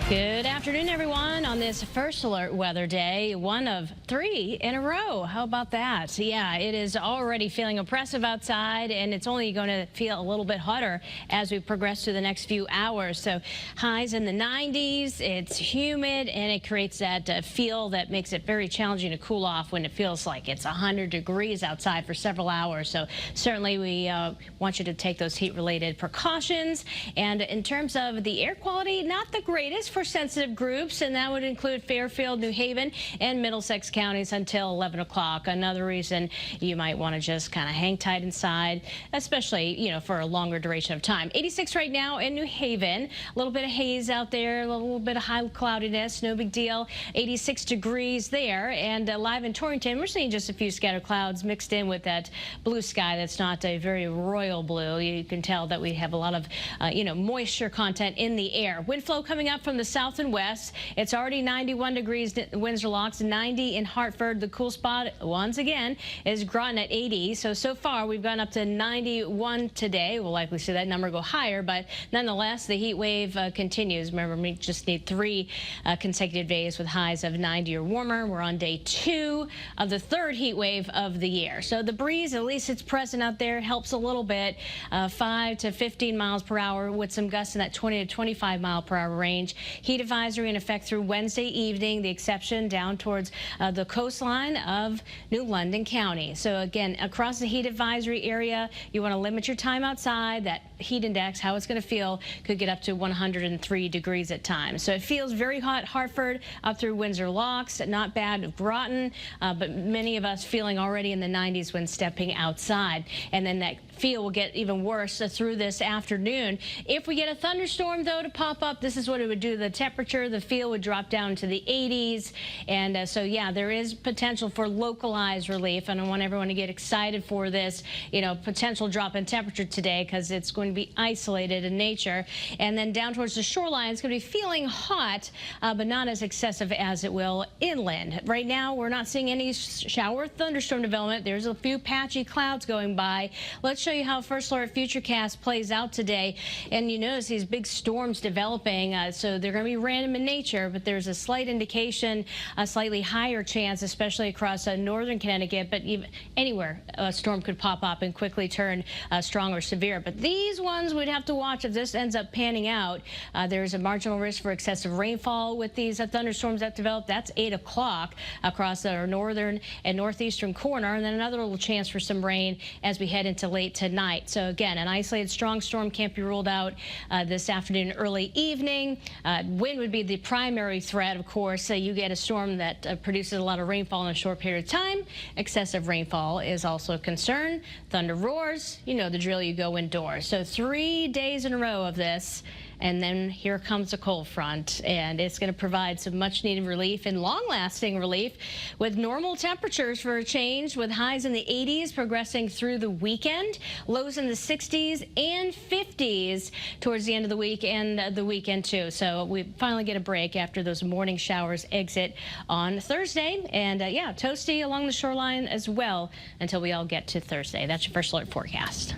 Good afternoon, everyone. On this first alert weather day, one of 3 in a row. How about that? Yeah, it is already feeling oppressive outside, and it's only going to feel a little bit hotter as we progress through the next few hours. So highs in the 90s, it's humid, and it creates that feel that makes it very challenging to cool off when it feels like it's 100 degrees outside for several hours. So certainly we want you to take those heat-related precautions. And in terms of the air quality, not the greatest for sensitive groups, and that would include Fairfield, New Haven, and Middlesex counties until 11 o'clock. Another reason you might want to just kind of hang tight inside, especially, for a longer duration of time. 86 right now in New Haven. A little bit of haze out there, a little bit of high cloudiness, no big deal. 86 degrees there. And live in Torrington, we're seeing just a few scattered clouds mixed in with that blue sky that's not a very royal blue. You can tell that we have a lot of, moisture content in the air. Wind flow coming up from the south and west. It's already 91 degrees Windsor Locks, 90 in Hartford. The cool spot, once again, is Groton at 80. So far, we've gone up to 91 today. We'll likely see that number go higher, but nonetheless, the heat wave continues. Remember, we just need 3 consecutive days with highs of 90 or warmer. We're on day 2 of the 3rd heat wave of the year. So the breeze, at least it's present out there, helps a little bit. 5 to 15 miles per hour with some gusts in that 20 to 25 mile per hour range. Heat advisory in effect through Wednesday evening, the exception down towards the coastline of New London County. So again, across the heat advisory area, you want to limit your time outside. That heat index, how it's going to feel, could get up to 103 degrees at times. So it feels very hot Hartford up through Windsor Locks, not bad Groton, but many of us feeling already in the 90s when stepping outside. And then that feel will get even worse through this afternoon. If we get a thunderstorm, though, to pop up, this is what it would do. The temperature, the feel would drop down to the 80s. And so, yeah, there is potential for localized relief. And I want everyone to get excited for this, potential drop in temperature today because it's going to be isolated in nature. And then down towards the shoreline, it's going to be feeling hot, but not as excessive as it will inland. Right now, we're not seeing any shower thunderstorm development. There's a few patchy clouds going by. Let's show you how First Alert Futurecast plays out today. And you notice these big storms developing, so they're going to be random in nature, but there's a slight indication, a slightly higher chance, especially across northern Connecticut, but even anywhere a storm could pop up and quickly turn strong or severe. But these ones we'd have to watch if this ends up panning out. There's a marginal risk for excessive rainfall with these thunderstorms that develop. That's 8 o'clock across our northern and northeastern corner, and then another little chance for some rain as we head into late tonight. So again, an isolated strong storm can't be ruled out this afternoon, early evening. Wind would be the primary threat, of course. You get a storm that produces a lot of rainfall in a short period of time. Excessive rainfall is also a concern. Thunder roars, you know the drill, you go indoors. So 3 days in a row of this, and then here comes a cold front, and it's going to provide some much needed relief and long-lasting relief with normal temperatures for a change, with highs in the 80s progressing through the weekend, lows in the 60s and 50s towards the end of the week and the weekend too. So we finally get a break after those morning showers exit on Thursday, and yeah, toasty along the shoreline as well until we all get to Thursday. That's your First Alert forecast.